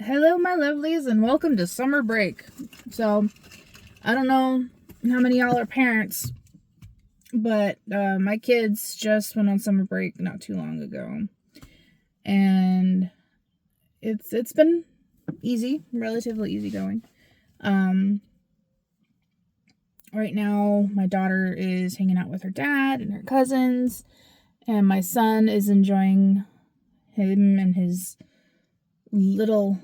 Hello, my lovelies, and welcome to summer break. So, I don't know how many y'all are parents, but my kids just went on summer break not too long ago, and it's been easy, relatively easy going. Right now, my daughter is hanging out with her dad and her cousins, and my son is enjoying him and his little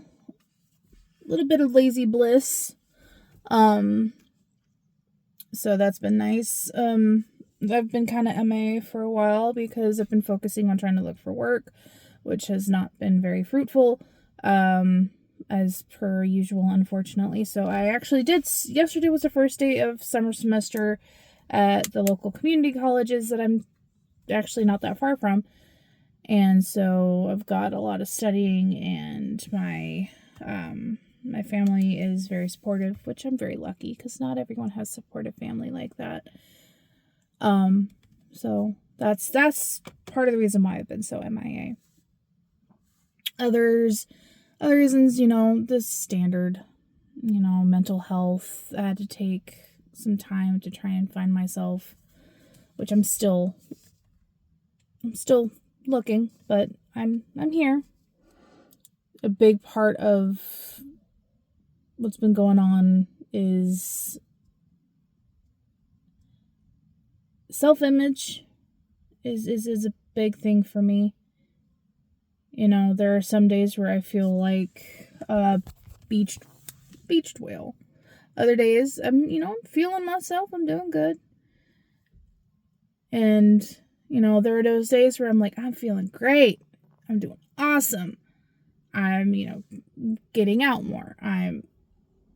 bit of lazy bliss. So that's been nice. I've been kind of MIA for a while because I've been focusing on trying to look for work, which has not been very fruitful, as per usual, unfortunately. So I actually yesterday was the first day of summer semester at the local community colleges that I'm actually not that far from. And so I've got a lot of studying, and my family is very supportive, which I'm very lucky because not everyone has supportive family like that. So that's part of the reason why I've been so MIA. Other reasons, the standard, mental health. I had to take some time to try and find myself, which I'm still looking, but I'm here. A big part of what's been going on is self-image is a big thing for me. There are some days where I feel like a beached whale. Other days, I'm feeling myself. I'm doing good. And, there are those days where I'm like, I'm feeling great. I'm doing awesome. I'm, getting out more. I'm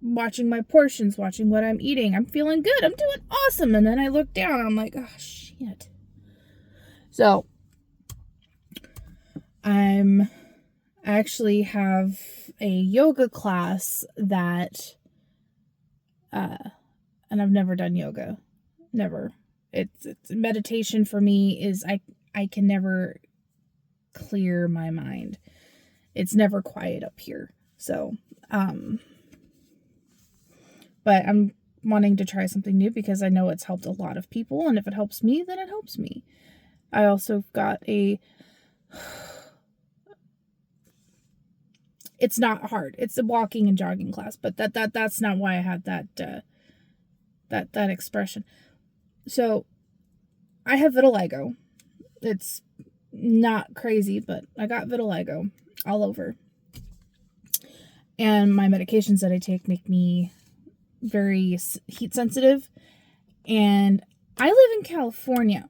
watching my portions, watching what I'm eating. I'm feeling good. I'm doing awesome. And then I look down and I'm like, oh, shit. So, I actually have a yoga class that, and I've never done yoga. Never. It's meditation for me is I can never clear my mind. It's never quiet up here. So, but I'm wanting to try something new because I know it's helped a lot of people, and if it helps me, then it helps me. I also got it's not hard. It's a walking and jogging class, but that's not why I had that expression. So I have vitiligo. It's not crazy, but I got vitiligo all over. And my medications that I take make me very heat sensitive. And I live in California.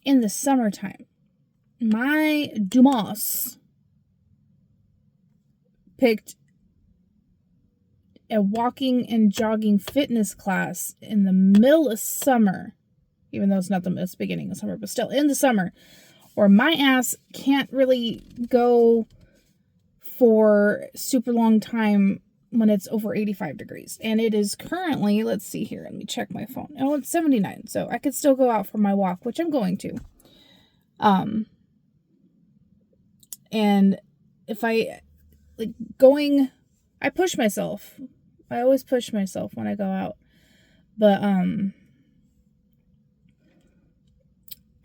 In the summertime, my Dumas picked a walking and jogging fitness class in the middle of summer, even though it's not the beginning of summer, but still in the summer, where my ass can't really go for super long time when it's over 85 degrees. And it is currently, let's see here, let me check my phone. Oh, it's 79, so I could still go out for my walk, which I'm going to. And if I I push myself. I always push myself when I go out. But, I'm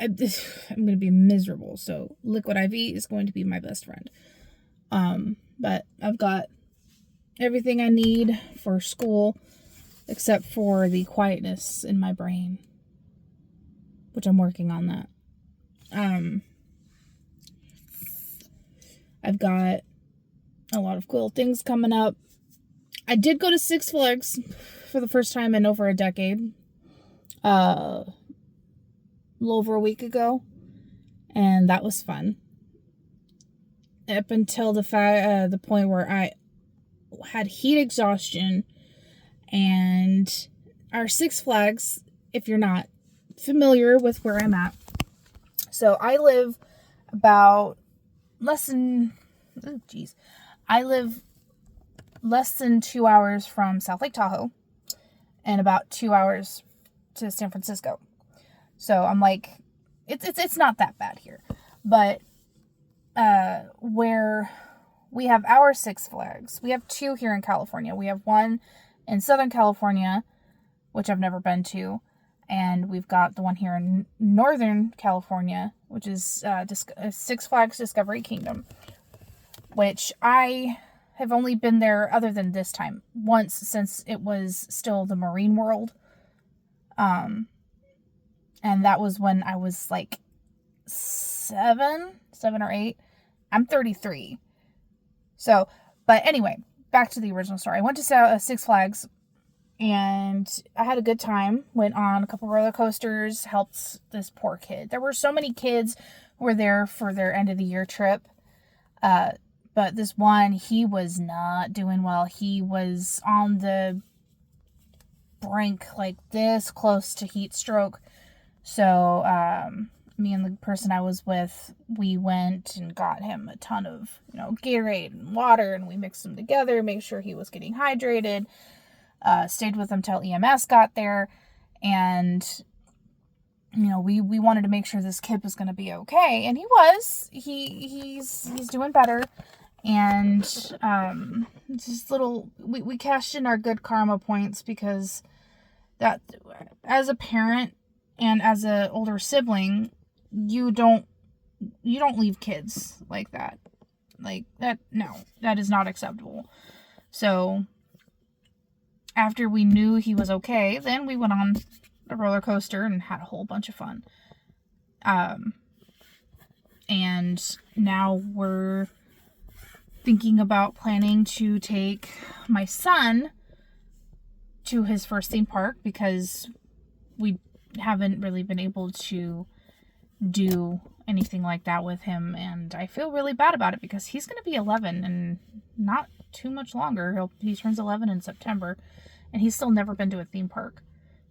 going to be miserable. So Liquid IV is going to be my best friend. But I've got everything I need for school except for the quietness in my brain, which I'm working on that. I've got a lot of cool things coming up. I did go to Six Flags for the first time in over a decade. A little over a week ago. And that was fun. Up until the point where I had heat exhaustion. And our Six Flags, if you're not familiar with where I'm at. So I live about I live less than 2 hours from South Lake Tahoe and about 2 hours to San Francisco. So I'm like, it's not that bad here. But where we have our Six Flags. We have two here in California. We have one in Southern California, which I've never been to, and we've got the one here in Northern California, which is Six Flags Discovery Kingdom, which I have only been there, other than this time, once, since it was still the Marine World. And that was when I was like 7 or 8. I'm 33. So, but anyway, back to the original story. I went to Six Flags and I had a good time. Went on a couple roller coasters, helped this poor kid. There were so many kids who were there for their end of the year trip. But this one, he was not doing well. He was on the brink, like this close to heat stroke. So, me and the person I was with, we went and got him a ton of, Gatorade and water, and we mixed them together, made sure he was getting hydrated, stayed with him till EMS got there, and, we wanted to make sure this kid was going to be okay, and he was. He's doing better. And just we cashed in our good karma points, because that, as a parent and as an older sibling, you don't leave kids like that. Like that, no, that is not acceptable. So after we knew he was okay, then we went on a roller coaster and had a whole bunch of fun. And now we're thinking about planning to take my son to his first theme park, because we haven't really been able to do anything like that with him, and I feel really bad about it, because he's going to be 11 and not too much longer. He turns 11 in September, and he's still never been to a theme park.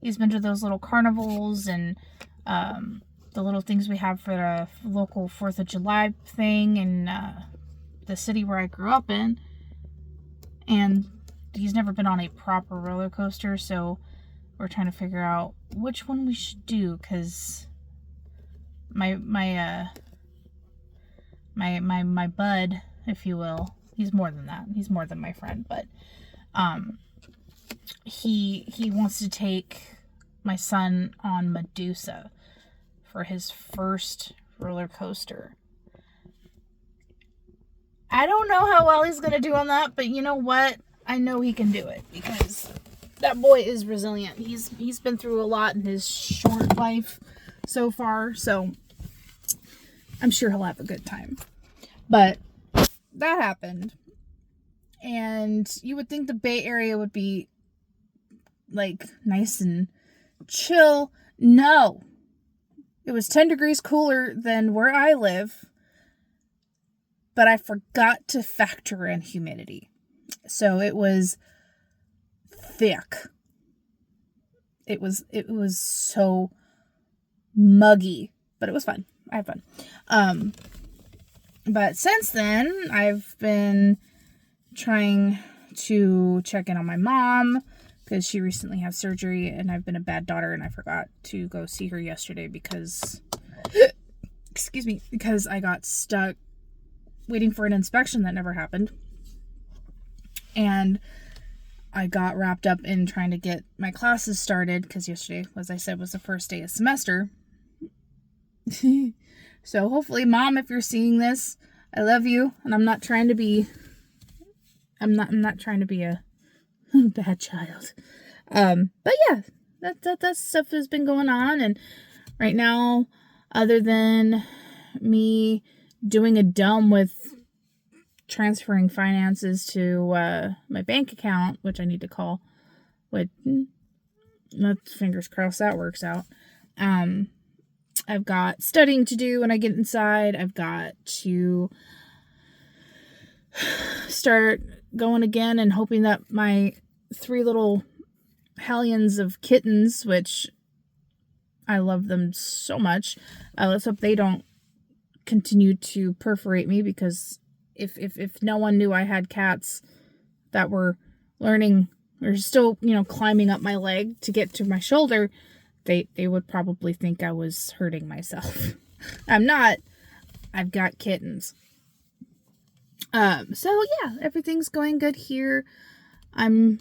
He's been to those little carnivals and the little things we have for the local 4th of July thing, and the city where I grew up in, and he's never been on a proper roller coaster. So we're trying to figure out which one we should do, because my bud, if you will, he's more than that. He's more than my friend, but he wants to take my son on Medusa for his first roller coaster. I don't know how well he's going to do on that, but you know what? I know he can do it, because that boy is resilient. He's been through a lot in his short life so far, so I'm sure he'll have a good time. But that happened, and you would think the Bay Area would be like nice and chill. No. It was 10 degrees cooler than where I live. But I forgot to factor in humidity. So it was thick. It was so muggy, but it was fun. I had fun. But since then, I've been trying to check in on my mom, because she recently had surgery, and I've been a bad daughter, and I forgot to go see her yesterday because I got stuck waiting for an inspection that never happened. And I got wrapped up in trying to get my classes started, because yesterday, as I said, was the first day of semester. So hopefully, Mom, if you're seeing this, I love you, and I'm not trying to be a bad child. But yeah, that stuff has been going on, and right now, other than me doing a dumb with transferring finances to my bank account, which I need to call, with fingers crossed that works out. I've got studying to do when I get inside. I've got to start going again and hoping that my 3 little hellions of kittens, which I love them so much, let's hope they don't continue to perforate me, because if no one knew I had cats that were learning or still, climbing up my leg to get to my shoulder, they would probably think I was hurting myself. I'm not. I've got kittens. So yeah, everything's going good here. I'm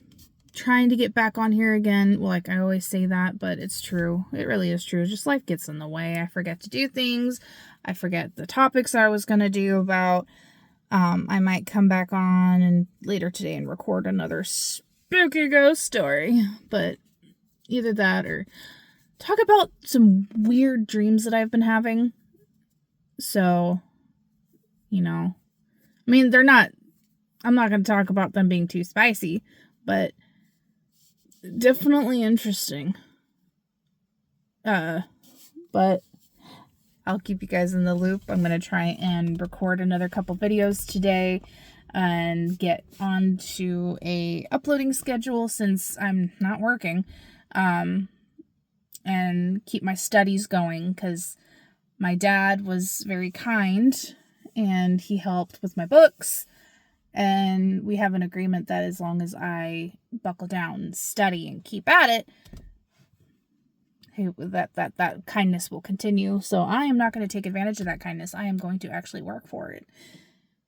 trying to get back on here again. Well, like I always say that, but it's true. It really is true. Just life gets in the way. I forget to do things. I forget the topics I was going to do about. I might come back on and later today and record another spooky ghost story, but either that or talk about some weird dreams that I've been having. So, you know, I mean, I'm not going to talk about them being too spicy, but definitely interesting. But I'll keep you guys in the loop. I'm going to try and record another couple videos today and get onto a uploading schedule since I'm not working, and keep my studies going because my dad was very kind and he helped with my books, and we have an agreement that as long as I buckle down and study and keep at it, that kindness will continue. So I am not going to take advantage of that kindness. I am going to actually work for it.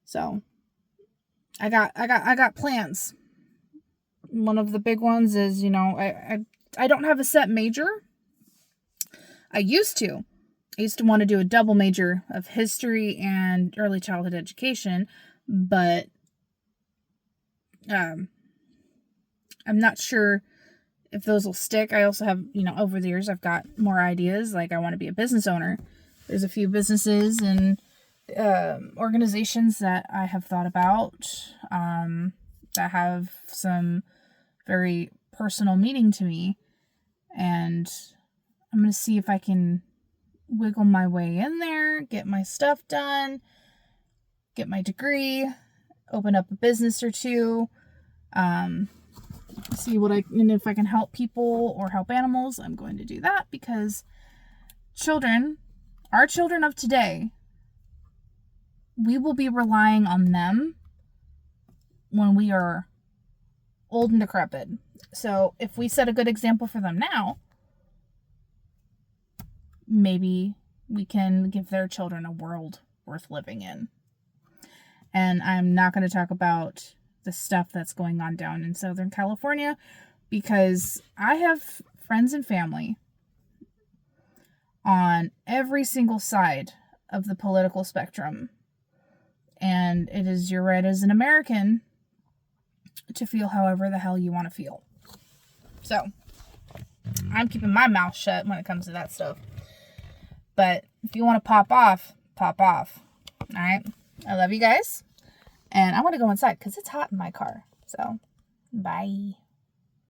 So I got plans. One of the big ones is, I don't have a set major. I used to want to do a double major of history and early childhood education, but I'm not sure if those will stick. I also have, over the years, I've got more ideas. Like I want to be a business owner. There's a few businesses and organizations that I have thought about that have some very personal meaning to me. And I'm going to see if I can wiggle my way in there, get my stuff done, get my degree, open up a business or two, see if I can help people or help animals. I'm going to do that because our children of today, we will be relying on them when we are old and decrepit. So if we set a good example for them now, maybe we can give their children a world worth living in. And I'm not going to talk about the stuff that's going on down in Southern California because I have friends and family on every single side of the political spectrum. And it is your right as an American to feel however the hell you want to feel. So I'm keeping my mouth shut when it comes to that stuff. But if you want to pop off, pop off. All right. I love you guys. And I want to go inside because it's hot in my car. So, bye.